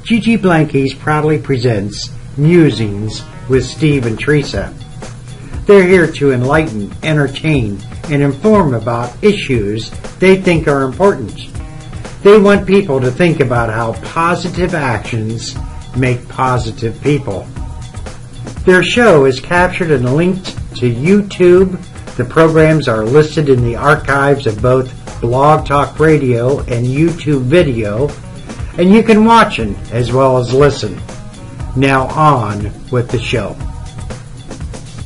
Gigi Blankies proudly presents Musings with Steve and Teresa. They're here to enlighten, entertain, and inform about issues they think are important. They want people to think about how positive actions make positive people. Their show is captured and linked to YouTube. The programs are listed in the archives of both Blog Talk Radio and YouTube video, and you can watch it as well as listen. Now on with the show.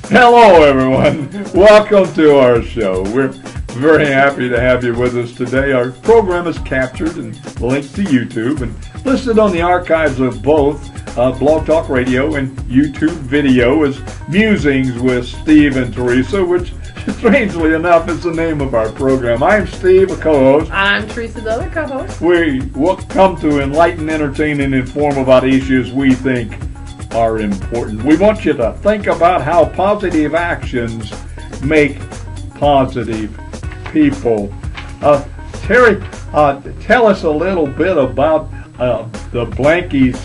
Hello everyone, welcome to our show. We're very happy to have you with us today. Our program is captured and linked to YouTube and listed on the archives of both Blog Talk Radio and YouTube video as Musings with Steve and Teresa, which strangely enough is the name of our program. I'm Steve, a co-host. I'm Teresa, the other co-host. We will come to enlighten, entertain, and inform about issues we think are important. We want you to think about how positive actions make positive people. Terry, tell us a little bit about the Blankies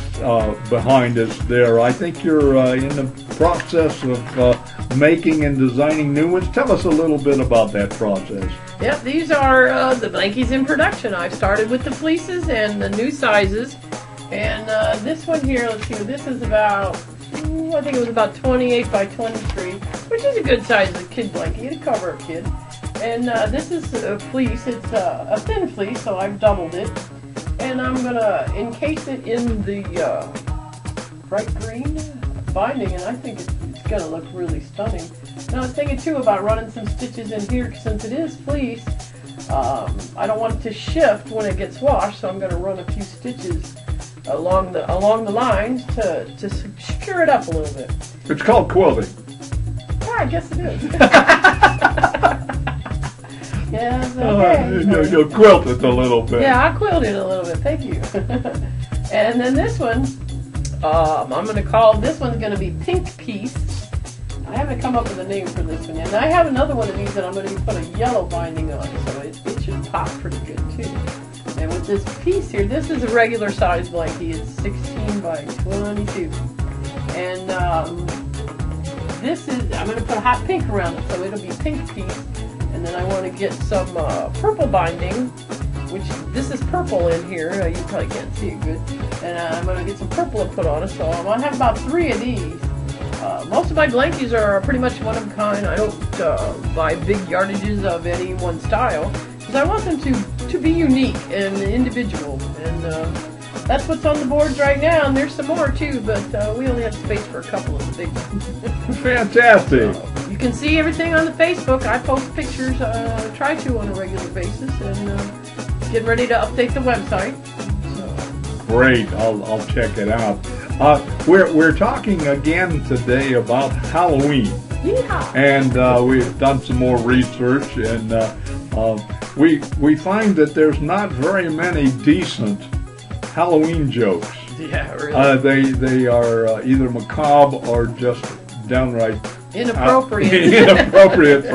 behind us there. I think you're in the process of making and designing new ones. Tell us a little bit about that process. Yep, these are the Blankies in production. I've started with the fleeces and the new sizes. And this one here, let's see, this is about, I think it was about 28 by 23, which is a good size of a kid blankie to cover a kid. And this is a fleece. It's a thin fleece, so I've doubled it. And I'm going to encase it in the bright green binding, and I think it's going to look really stunning. Now I was thinking too about running some stitches in here since it is fleece. I don't want it to shift when it gets washed, so I'm going to run a few stitches along the lines to secure it up a little bit. It's called quilting. Yeah, I guess it is. Yes, okay. You'll quilt it a little bit. Yeah, I quilted it a little bit. Thank you. And then this one, I'm going to call this one's going to be Pink Piece. I haven't come up with a name for this one yet. And I have another one of these that I'm going to put a yellow binding on, so it should pop pretty good too. And with this piece here, this is a regular size blankie. It's 16 by 22. And this is, I'm going to put a hot pink around it, so it'll be Pink Piece. And then I want to get some purple binding, which this is purple in here. You probably can't see it good. And I'm going to get some purple to put on it. So I'm going to have about 3 of these. Most of my blankies are pretty much one of a kind. I don't buy big yardages of any one style, because I want them to be unique and individual. And that's what's on the boards right now. And there's some more too, but we only have space for a couple of the big ones. Fantastic. You can see everything on the Facebook. I post pictures, try to on a regular basis, and getting ready to update the website. So. Great, I'll check it out. We're talking again today about Halloween. Yeehaw. And we've done some more research, and we find that there's not very many decent Halloween jokes. Yeah, really. They are either macabre or just downright inappropriate. Inappropriate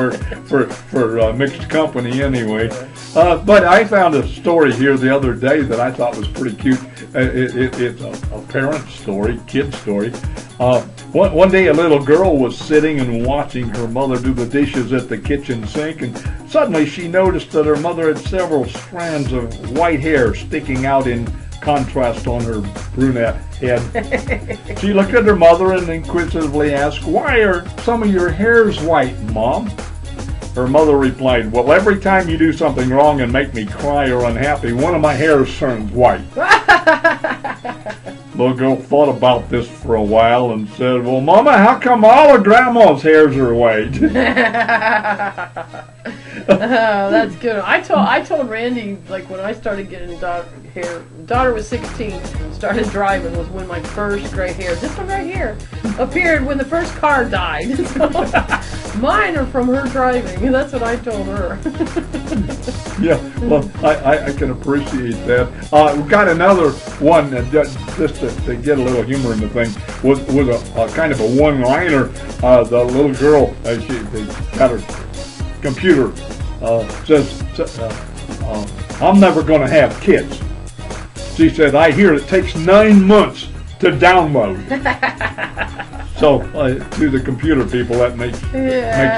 for mixed company anyway. But I found a story here the other day that I thought was pretty cute. It's a parent story, kid story. One day a little girl was sitting and watching her mother do the dishes at the kitchen sink, and suddenly she noticed that her mother had several strands of white hair sticking out in contrast on her brunette head. She looked at her mother and inquisitively asked, "Why are some of your hairs white, Mom?" Her mother replied, "Well, every time you do something wrong and make me cry or unhappy, one of my hairs turns white." Little girl thought about this for a while and said, "Well, Mama, how come all of Grandma's hairs are white?" That's good. I told Randy, like, when I started getting hair, daughter was 16, started driving was when my first gray hair, this one right here, appeared when the first car died. So, mine are from her driving, and that's what I told her. Yeah, well, I can appreciate that. We've got another one, just to get a little humor in the thing, was a kind of a one-liner. The little girl, they got her computer, says, "I'm never going to have kids." She said, I hear it takes 9 months to download. So, to the computer people, that makes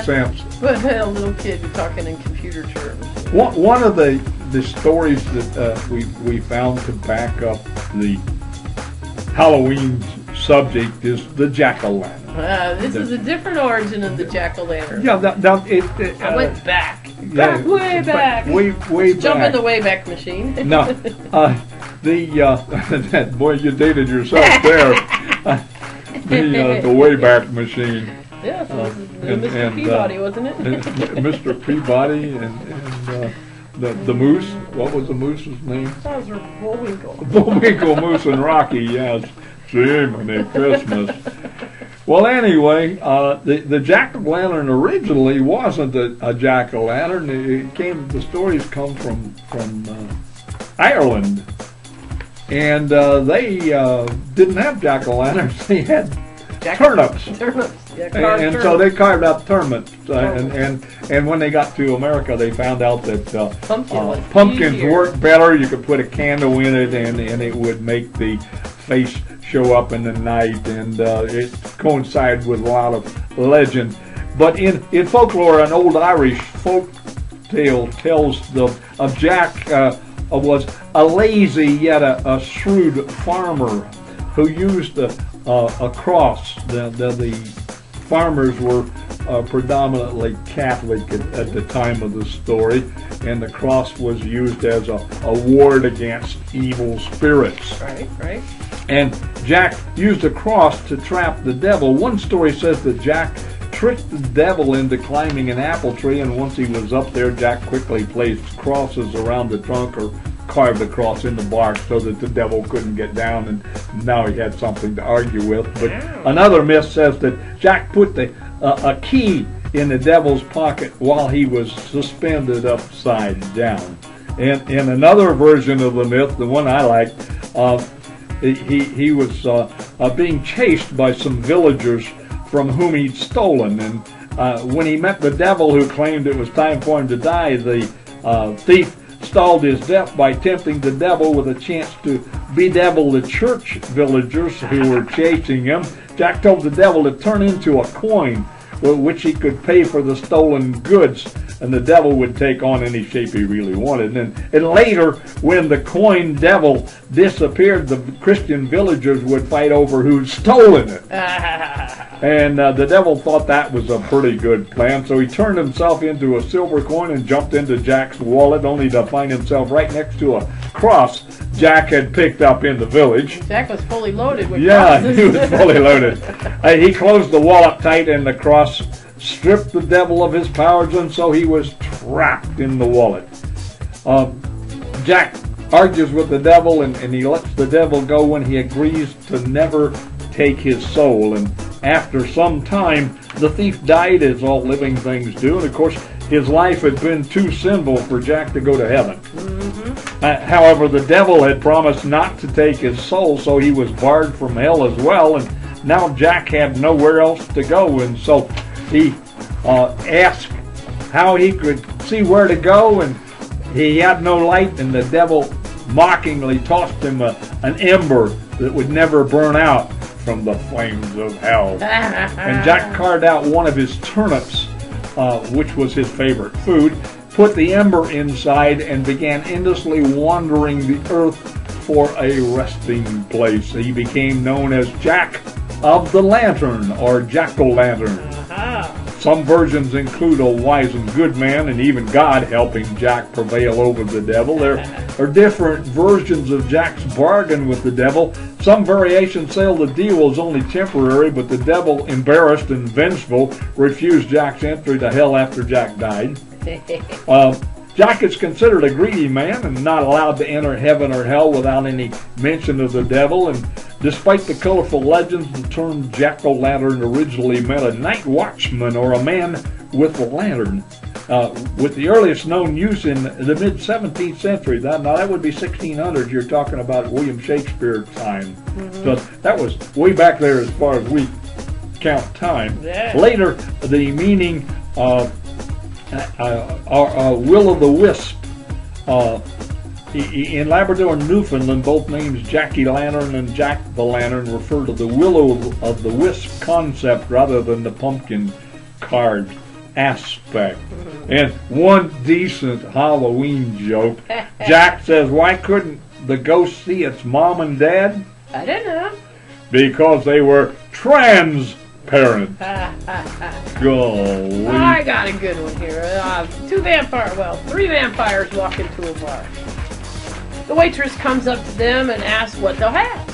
sense. But a little kid, you're talking in computer terms. One of the stories that we found to back up the Halloween subject is the jack-o'-lantern. This is a different origin of the jack-o'-lantern. Yeah, I went back. Yeah, Way back. Way back. Jump in the Wayback Machine. No, boy, you dated yourself there. The Wayback Machine. Yes, Mr. Peabody, wasn't it? Mr. Peabody and the moose. What was the moose's name? That was Bullwinkle. Bullwinkle, Moose, and Rocky. Yes, Jiminy Christmas. Well, anyway, the jack-o'-lantern originally wasn't a jack-o'-lantern. The stories come from Ireland, and they didn't have jack-o'-lanterns. They had turnips. Yeah, and so they carved out turnips. And when they got to America, they found out that pumpkins worked better. You could put a candle in it, and it would make the face show up in the night, and it coincided with a lot of legend. But in folklore, an old Irish folk tale tells of Jack was a lazy yet a shrewd farmer who used a cross. The farmers were predominantly Catholic at the time of the story, and the cross was used as a ward against evil spirits. Right. And Jack used a cross to trap the devil. One story says that Jack tricked the devil into climbing an apple tree, and once he was up there, Jack quickly placed crosses around the trunk or carved a cross in the bark so that the devil couldn't get down, and now he had something to argue with. But another myth says that Jack put a key in the devil's pocket while he was suspended upside down. And in another version of the myth, the one I like, he was being chased by some villagers from whom he'd stolen, and when he met the devil who claimed it was time for him to die, the thief stalled his death by tempting the devil with a chance to bedevil the church villagers who were chasing him. Jack told the devil to turn into a coin with which he could pay for the stolen goods, and the devil would take on any shape he really wanted. And later, when the coin devil disappeared, the Christian villagers would fight over who'd stolen it. And the devil thought that was a pretty good plan, so he turned himself into a silver coin and jumped into Jack's wallet, only to find himself right next to a cross Jack had picked up in the village. Jack was fully loaded with crosses. He was fully loaded. He closed the wallet tight, and the cross stripped the devil of his powers, and so he was trapped in the wallet. Jack argues with the devil, and he lets the devil go when he agrees to never take his soul. And after some time, the thief died, as all living things do, and of course his life had been too sinful for Jack to go to heaven. However, the devil had promised not to take his soul, so he was barred from hell as well, and now Jack had nowhere else to go, and so he asked how he could see where to go, and he had no light, and the devil mockingly tossed him an ember that would never burn out from the flames of hell. And Jack carved out one of his turnips, which was his favorite food, put the ember inside, and began endlessly wandering the earth for a resting place. He became known as Jack of the Lantern, or Jack-o'-lantern. Some versions include a wise and good man, and even God helping Jack prevail over the devil. There are different versions of Jack's bargain with the devil. Some variations say the deal was only temporary, but the devil, embarrassed and vengeful, refused Jack's entry to hell after Jack died. Jack is considered a greedy man and not allowed to enter heaven or hell without any mention of the devil. And despite the colorful legends, the term jack-o'-lantern originally meant a night watchman or a man with a lantern, with the earliest known use in the mid-17th century. Now that would be 1600. You're talking about William Shakespeare time. So that was way back there as far as we count time. Later, the meaning of will-o'-the-wisp In Labrador and Newfoundland, both names Jack-o'-lantern and Jack-the-lantern refer to the will-o'-the-wisp concept rather than the pumpkin card aspect. And one decent Halloween joke, Jack says, why couldn't the ghost see its mom and dad? I don't know. Because they were transparent. Golly. I got a good one here. Three vampires walk into a bar. The waitress comes up to them and asks what they'll have.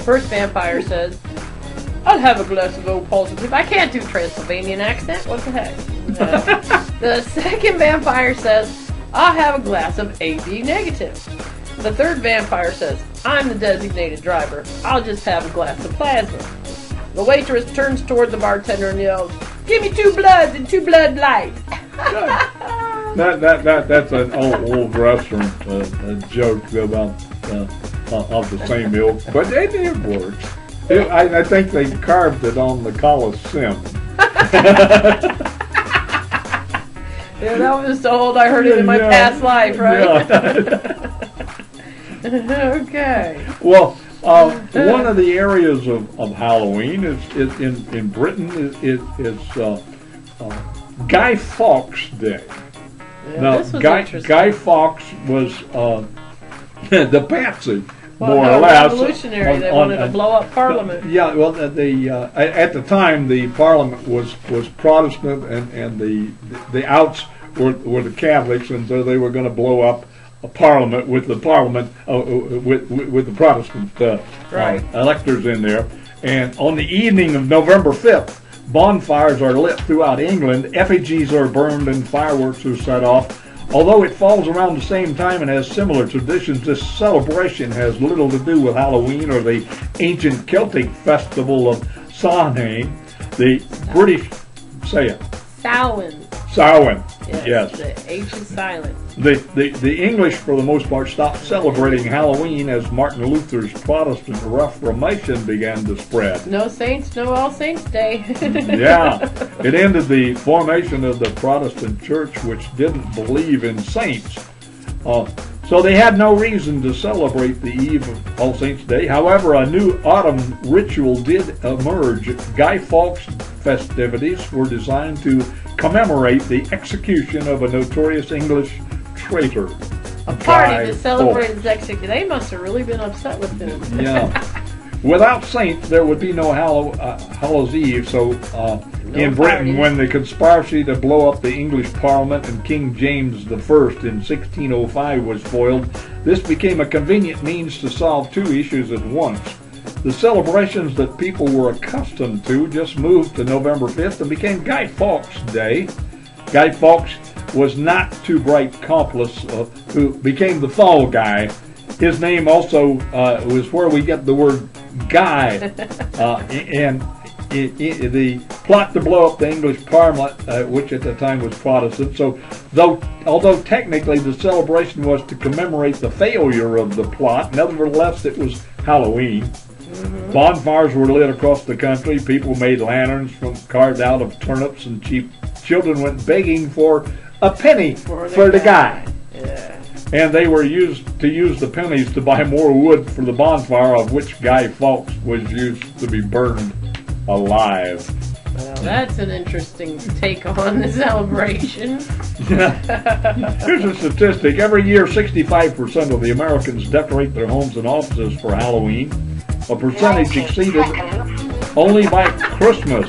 First vampire says, I'll have a glass of O positive. I can't do Transylvanian accent. What the heck? The second vampire says, I'll have a glass of AB negative. The third vampire says, I'm the designated driver. I'll just have a glass of plasma. The waitress turns toward the bartender and yells, give me 2 bloods and 2 Blood Light. That's an old restaurant joke about of the same ilk, but it works. I think they carved it on the Coliseum. Yeah, that was so old I heard it in my past life, right? Yeah. Okay. Well, one of the areas of Halloween is in Britain is Guy Fawkes Day. Yeah, Now, this was Guy Fawkes was the patsy, well, more or less. Revolutionary. They wanted to blow up Parliament. Yeah, well, at the time the Parliament was Protestant, and the outs were the Catholics, and so they were going to blow up a Parliament with the with the Protestant electors in there. And on the evening of November 5th, bonfires are lit throughout England, effigies are burned, and fireworks are set off. Although it falls around the same time and has similar traditions, this celebration has little to do with Halloween or the ancient Celtic festival of Samhain. The British, say it. Samhain. Samhain, yes. The H is silent. The English, for the most part, stopped celebrating Halloween as Martin Luther's Protestant Reformation began to spread. No saints, no All Saints Day. Yeah, it ended the formation of the Protestant Church, which didn't believe in saints. So they had no reason to celebrate the eve of All Saints Day. However, a new autumn ritual did emerge. Guy Fawkes festivities were designed to commemorate the execution of a notorious English traitor. A party to celebrate his execution. They must have really been upset with him. Yeah. Without saints, there would be no Hallows Eve. So in Britain, when the conspiracy to blow up the English Parliament and King James I in 1605 was foiled, this became a convenient means to solve two issues at once. The celebrations that people were accustomed to just moved to November 5th and became Guy Fawkes Day. Guy Fawkes was not too bright accomplice who became the fall guy. His name also was where we get the word guy. And the plot to blow up the English Parliament, which at the time was Protestant. So, although technically the celebration was to commemorate the failure of the plot, nevertheless it was Halloween. Mm-hmm. Bonfires were lit across the country. People made lanterns carved out of turnips and cheap. Children went begging for a penny for the guy. Yeah. And they were used the pennies to buy more wood for the bonfire, of which Guy Fawkes was used to be burned alive. Well, that's an interesting take on the celebration. Here's a statistic. Every year, 65% of the Americans decorate their homes and offices for Halloween. A percentage exceeded only by Christmas.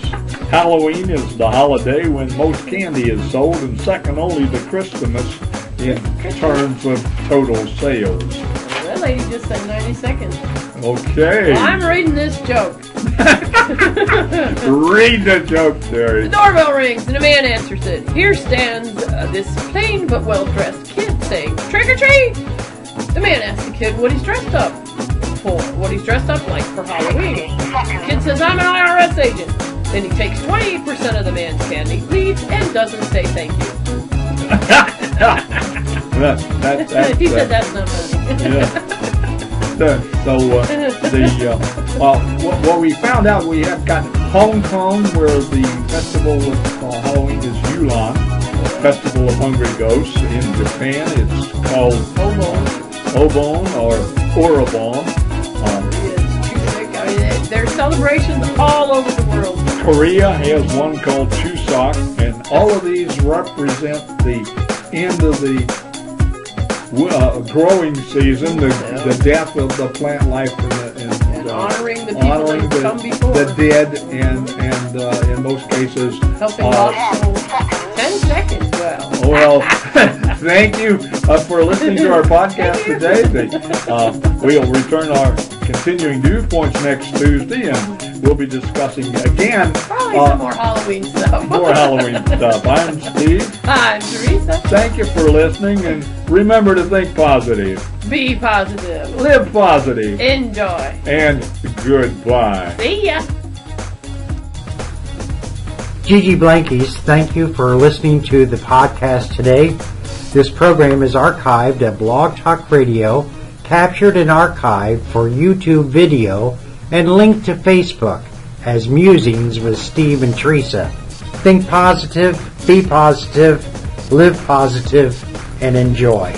Halloween is the holiday when most candy is sold, and second only to Christmas in terms of total sales. That lady just said 90 seconds. Okay. Well, I'm reading this joke. Read the joke, Terry. The doorbell rings and a man answers it. Here stands this plain but well-dressed kid saying, "Trick or treat!" The man asks the kid what he's dressed up for, like for Halloween. The kid says, "I'm an IRS agent." Then he takes 28% of the man's candy, leaves, and doesn't say thank you. He said that's not funny. Yeah. What we found out, we have got Hong Kong, where the festival of Halloween is Yulon, Festival of Hungry Ghosts. In Japan, it's called Obon or Orabon. There's celebrations all over the world. Korea has one called Chuseok, and all of these represent the end of the growing season, the death of the plant life, and honoring the people that have come before. The dead, and in most cases, helping off 10 seconds. Well, thank you for listening to our podcast today. We'll return our continuing viewpoints next Tuesday, and we'll be discussing again probably some more Halloween stuff. More Halloween stuff. I'm Steve. I'm Teresa. Thank you for listening, and remember to think positive. Be positive. Live positive. Enjoy. And goodbye. See ya. Gigi Blankies, thank you for listening to the podcast today. This program is archived at Blog Talk Radio, captured and archived for YouTube video, and linked to Facebook as Musings with Steve and Teresa. Think positive, be positive, live positive, and enjoy.